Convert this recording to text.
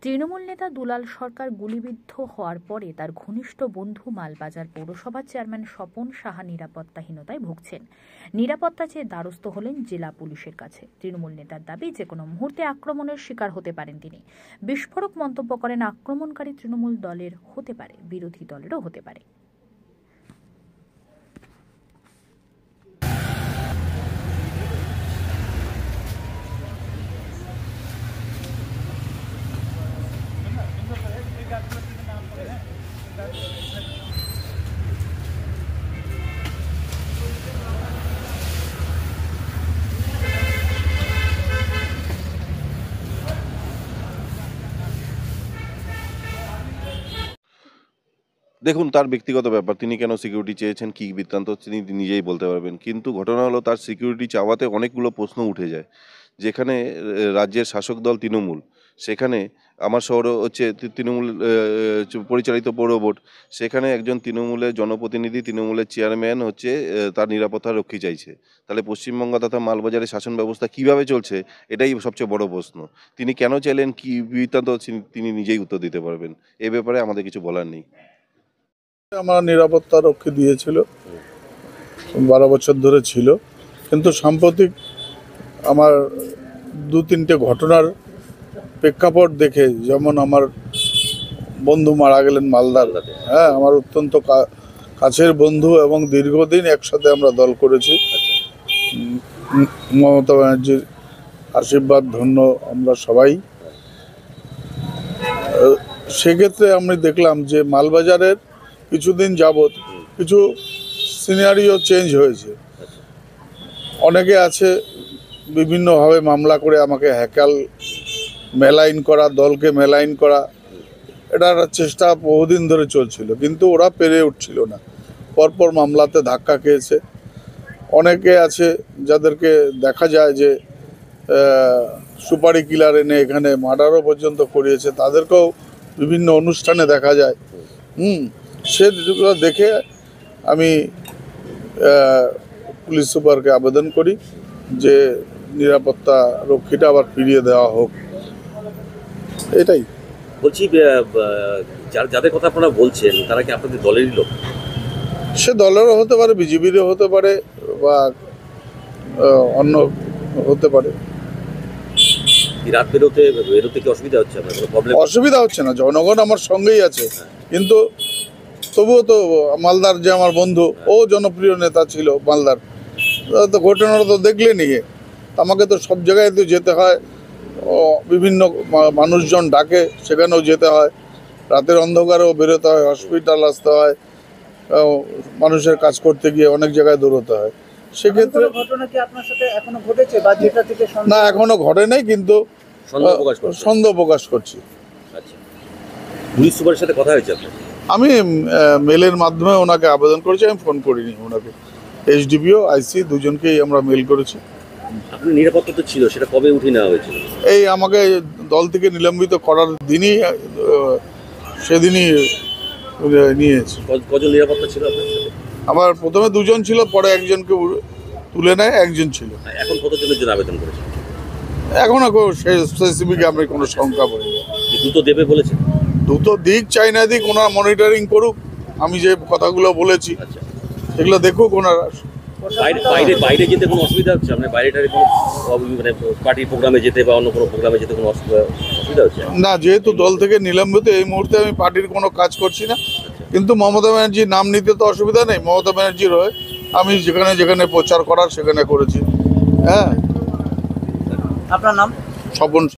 তৃণমূল নেতা দুলাল সরকার গুলিবিদ্ধ হওয়ার পরে তার ঘনিষ্ঠ বন্ধু মালবাজার পৌরসভার চেয়ারম্যান স্বপন সাহা নিরাপত্তাহীনতায় ভুগছেন। নিরাপত্তা চেয়ে দ্বারস্থ হলেন জেলা পুলিশের কাছে। তৃণমূল নেতার দাবি, যে কোনো মুহূর্তে আক্রমণের শিকার হতে পারেন তিনি। বিস্ফোরক মন্তব্য করেন, আক্রমণকারী তৃণমূল দলের হতে পারে, বিরোধী দলেরও হতে পারে। দেখুন, তার ব্যক্তিগত ব্যাপার, তিনি কেন সিকিউরিটি চেয়েছেন, কী বৃত্তান্ত তিনি নিজেই বলতে পারবেন। কিন্তু ঘটনা হলো, তার সিকিউরিটি চাওয়াতে অনেকগুলো প্রশ্ন উঠে যায়। যেখানে রাজ্যের শাসক দল তৃণমূল, সেখানে আমার শহর হচ্ছে তৃণমূল পরিচালিত পৌর বোর্ড, সেখানে একজন তৃণমূলের জনপ্রতিনিধি, তৃণমূলের চেয়ারম্যান হচ্ছে তার নিরাপত্তা রক্ষী চাইছে। তাহলে পশ্চিমবঙ্গ তথা মালবাজারের শাসন ব্যবস্থা কীভাবে চলছে, এটাই সবচেয়ে বড় প্রশ্ন। তিনি কেন চাইলেন, কী বৃত্তান্ত তিনি নিজেই উত্তর দিতে পারবেন। এ ব্যাপারে আমাদের কিছু বলার নেই। আমার নিরাপত্তা রক্ষী দিয়েছিল, 12 বছর ধরে ছিল। কিন্তু সাম্প্রতিক আমার 2-3টে ঘটনার প্রেক্ষাপট দেখে, যেমন আমার বন্ধু মারা গেলেন মালদার, হ্যাঁ, আমার অত্যন্ত কাছের বন্ধু এবং দীর্ঘদিন একসাথে আমরা দল করেছি। মমতা ব্যানার্জির আশীর্বাদ ধন্য আমরা সবাই। সেক্ষেত্রে আমি দেখলাম যে মালবাজারের কিছুদিন যাবৎ কিছু সিনারিও চেঞ্জ হয়েছে। অনেকে আছে বিভিন্নভাবে মামলা করে আমাকে হ্যাকাল মেলাইন করা, দলকে মেলাইন করা, এটার চেষ্টা বহুদিন ধরে চলছিল, কিন্তু ওরা পেরে উঠছিল না। পরপর মামলাতে ধাক্কা খেয়েছে। অনেকে আছে যাদেরকে দেখা যায় যে সুপারি কিলার এনে এখানে মার্ডারও পর্যন্ত করিয়েছে, তাদেরকেও বিভিন্ন অনুষ্ঠানে দেখা যায়। সেগুলো দেখে আমি পুলিশ সুপারকে আবেদন করি যে নিরাপত্তা রক্ষীটা আবার ফিরিয়ে দেওয়া হোক। এটাই বলছি। যাদের কথা আপনারা বলছেন, তারা কি আপনাদের দলেরই লোক? সে দলেরও হতে পারে, বিজেপিরও হতে পারে, বা অন্য হতে পারে। রাত বেরোতে কি অসুবিধা হচ্ছে? আপনার কোনো প্রবলেম? অসুবিধা হচ্ছে না, জনগণ আমার সঙ্গেই আছে। কিন্তু তবুও তো মালদার যে আমার বন্ধু, ও জনপ্রিয় নেতা ছিল মালদার, তো ঘটনাটা তো দেখলেনি। আমাকে তো সব জায়গায় তো যেতে হয়, বিভিন্ন মানুষজন ডাকে, সেখানেও যেতে হয়। রাতের অন্ধকারেও বেরোতে হয়, হসপিটাল আসতে হয়, মানুষের কাজ করতে গিয়ে অনেক জায়গায় দৌড়তে হয়। সেক্ষেত্রে ঘটনা কি আপনার সাথে এখনো ঘটেছে, বা যেটা থেকে না এখনো ঘটে নাই, কিন্তু সন্দেহ প্রকাশ করছি। আচ্ছা, পুলিশ সুপারের সাথে কথা হয়েছে আপনার? আমি মেলের মাধ্যমে ওনাকে আবেদন করেছি, আমি ফোন করিনি ওনাকে। এসডিপিও, আইসি দুজনকেই আমরা মেল করেছি। আপনি নিরাপত্তা তো ছিল, সেটা কবে উঠিয়ে নেওয়া হয়েছিল? এই আমাকে দল থেকে নিলম্বিত করার দিনই, সেদিনই নিয়েছি। কজন নিরাপত্তা ছিল আপনার সাথে? আমার প্রথমে 2জন ছিল, পরে একজনকে তুলে নেয়, একজন ছিল। এখন কতজনের জন্য আবেদন করেছেন? এখনো স্পেসিফিক আমি কোনো সংখ্যা বলিনি। দ্রুত দেবে বলেছেন? দ্রুত দিক চাই না দিক, ওনারা মনিটরিং করুক। আমি যে কথাগুলো বলেছি সেগুলো দেখুক ওনারা। বাইরে যেতে কোনো অসুবিধা হচ্ছে? আপনার বাইরেটারে কোনো মানে পার্টির প্রোগ্রামে যেতে বা অন্য কোনো প্রোগ্রামে যেতে কোনো অসুবিধা হচ্ছে না? যেহেতু দল থেকে নিলম্বিত, এই মুহূর্তে আমি পার্টির কোনো কাজ করছি না। কিন্তু মমতা ব্যানার্জির নাম নিতে তো অসুবিধা নেই। মমতা ব্যানার্জির হয়ে আমি যেখানে যেখানে প্রচার করার সেখানে করেছি। হ্যাঁ। আপনার নাম? স্বপন।